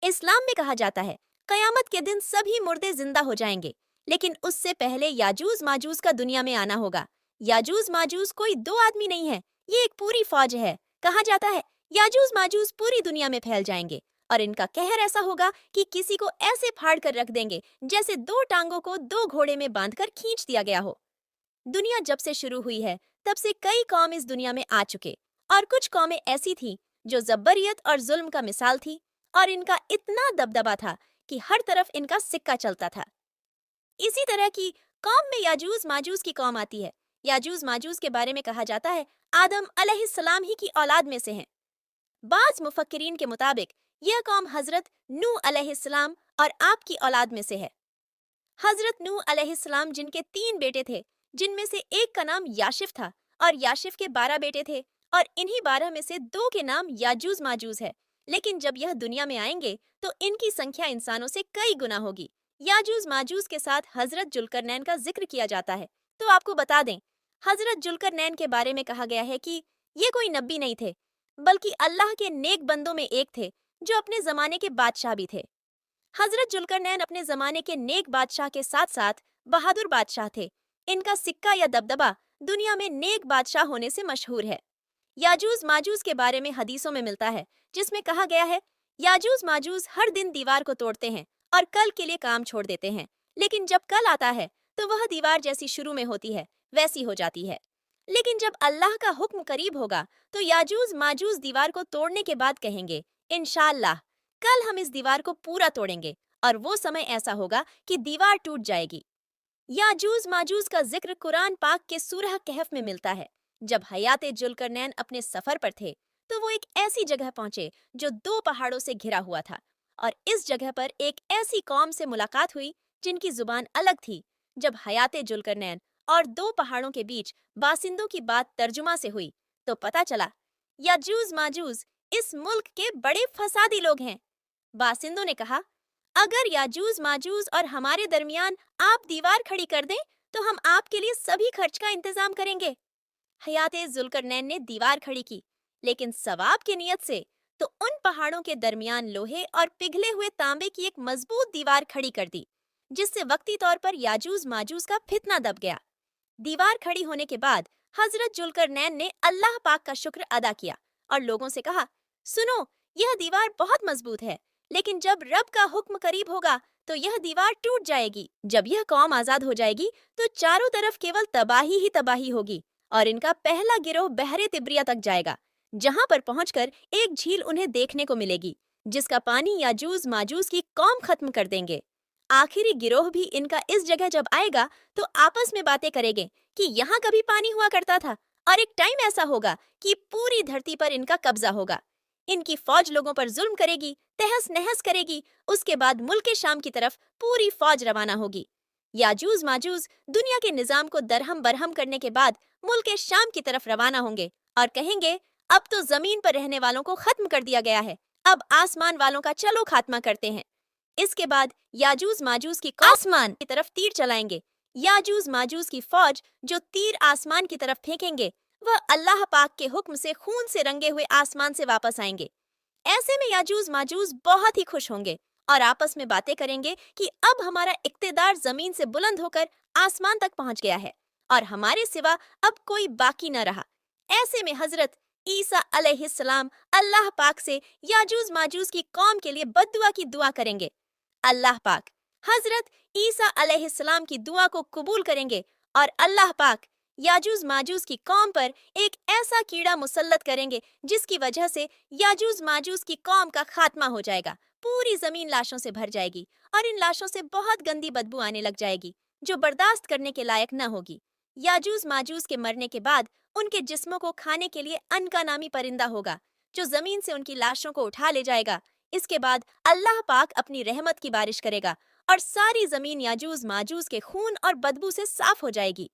इस्लाम में कहा जाता है कयामत के दिन सभी मुर्दे जिंदा हो जाएंगे, लेकिन उससे पहले याजूज माजूज का दुनिया में आना होगा। याजूज माजूज कोई दो आदमी नहीं है, ये एक पूरी फौज है। कहा जाता है याजूज माजूज पूरी दुनिया में फैल जाएंगे और इनका कहर ऐसा होगा कि किसी को ऐसे फाड़ कर रख देंगे जैसे दो टांगों को दो घोड़े में बांधकर खींच दिया गया हो। दुनिया जब से शुरू हुई है तब से कई कौम इस दुनिया में आ चुके, और कुछ कौमें ऐसी थी जो जब्बरियत और जुल्म का मिसाल थी, और इनका इतना दबदबा था कि हर तरफ इनका सिक्का चलता था। इसी तरह की कौम में याजूज माजूज की कौम आती है। याजूज माजूज के बारे में कहा जाता है आदम अलैहिस्सलाम ही की औलाद में से हैं। बाज मुफक्किरीन के मुताबिक यह कौम हजरत नूह अलैहिस्सलाम और आपकी औलाद में से है। हजरत नूह अलैहिस्सलाम जिनके 3 बेटे थे, जिनमें से एक का नाम याशिफ था, और याशिफ के 12 बेटे थे, और इन्हीं 12 में से 2 के नाम याजूज माजूज है। लेकिन जब यह दुनिया में आएंगे तो इनकी संख्या इंसानों से कई गुना होगी। याजूज माजूज के साथ हजरत जुल्करनैन का जिक्र किया जाता है। तो आपको बता दें, हजरत जुल्करनैन के बारे में कहा गया है कि ये कोई नबी नहीं थे, बल्कि अल्लाह के नेक बंदों में एक थे जो अपने जमाने के बादशाह भी थे। हजरत जुल्करनैन अपने जमाने के नेक बादशाह के साथ साथ बहादुर बादशाह थे। इनका सिक्का या दबदबा दुनिया में नेक बादशाह होने से मशहूर है। याजूज माजूज के बारे में हदीसों में मिलता है, जिसमें कहा गया है याजूज माजूज हर दिन दीवार को तोड़ते हैं और कल के लिए काम छोड़ देते हैं, लेकिन जब कल आता है तो वह दीवार जैसी शुरू में होती है वैसी हो जाती है। लेकिन जब अल्लाह का हुक्म करीब होगा तो याजूज माजूज दीवार को तोड़ने के बाद कहेंगे इंशाअल्लाह कल हम इस दीवार को पूरा तोड़ेंगे, और वो समय ऐसा होगा कि दीवार टूट जाएगी। याजूज माजूज का जिक्र कुरान पाक के सूरह कहफ में मिलता है। जब हयाते जुल्करनैन अपने सफर पर थे तो वो एक ऐसी जगह पहुंचे जो 2 पहाड़ों से घिरा हुआ था, और इस जगह पर एक ऐसी कौम से मुलाकात हुई जिनकी जुबान अलग थी। जब हयाते जुल्करनैन और 2 पहाड़ों के बीच बासिंदों की बात तर्जुमा से हुई तो पता चला याजूज माजूज इस मुल्क के बड़े फसादी लोग हैं। बासिंदों ने कहा अगर याजूज माजूज और हमारे दरमियान आप दीवार खड़ी कर दें तो हम आपके लिए सभी खर्च का इंतजाम करेंगे। हयाते जुल्करनैन ने दीवार खड़ी की, लेकिन सवाब की नियत से, तो उन पहाड़ों के दरमियान लोहे और पिघले हुए तांबे की एक मजबूत दीवार खड़ी कर दी, जिससे वक्ती तौर पर याजूज माजूज का फितना दब गया। दीवार खड़ी होने के बाद हजरत जुल्करनैन ने अल्लाह पाक का शुक्र अदा किया और लोगों से कहा सुनो, यह दीवार बहुत मजबूत है, लेकिन जब रब का हुक्म करीब होगा तो यह दीवार टूट जाएगी। जब यह कौम आजाद हो जाएगी तो चारों तरफ केवल तबाही ही तबाही होगी, और इनका पहला गिरोह बहरे तिब्रिया तक जाएगा, जहां पर पहुंचकर एक झील उन्हें देखने को मिलेगी जिसका पानी याजूज माजूज की कौम खत्म कर देंगे। आखिरी गिरोह भी इनका इस जगह जब आएगा तो आपस में बातें करेंगे कि यहाँ कभी पानी हुआ करता था, और एक टाइम ऐसा होगा कि पूरी धरती पर इनका कब्जा होगा। इनकी फौज लोगों पर जुल्म करेगी, तहस नहस करेगी। उसके बाद मुल्क शाम की तरफ पूरी फौज रवाना होगी। याजूज माजूज दुनिया के निजाम को दरहम बरहम करने के बाद मुल्क शाम की तरफ रवाना होंगे और कहेंगे अब तो जमीन पर रहने वालों को खत्म कर दिया गया है, अब आसमान वालों का चलो खात्मा करते हैं। इसके बाद याजूज माजूज की आसमान की तरफ तीर चलाएंगे। याजूज माजूज की फौज जो तीर आसमान की तरफ फेंकेंगे वह अल्लाह पाक के हुक्म से खून से रंगे हुए आसमान से वापस आएंगे। ऐसे में याजूज माजूज बहुत ही खुश होंगे और आपस में बातें करेंगे कि अब हमारा इक्तिदार जमीन से बुलंद होकर आसमान तक पहुंच गया है और हमारे सिवा अब कोई बाकी न रहा। ऐसे में हजरत ईसा अलैहिस्सलाम अल्लाह पाक से याजूज माजूज की कौम के लिए बद्दुआ की दुआ करेंगे। अल्लाह पाक हजरत ईसा अलैहिस्सलाम की दुआ को कबूल करेंगे और अल्लाह पाक याजूज माजूज की कौम पर एक ऐसा कीड़ा मुसल्लत करेंगे जिसकी वजह से याजूज माजूज की कौम का खात्मा हो जाएगा। पूरी जमीन लाशों से भर जाएगी और इन लाशों से बहुत गंदी बदबू आने लग जाएगी जो बर्दाश्त करने के लायक न होगी। याजूज माजूज के मरने के बाद उनके जिस्मों को खाने के लिए अनका नामी परिंदा होगा जो जमीन से उनकी लाशों को उठा ले जाएगा। इसके बाद अल्लाह पाक अपनी रहमत की बारिश करेगा और सारी जमीन याजूज माजूज के खून और बदबू से साफ हो जाएगी।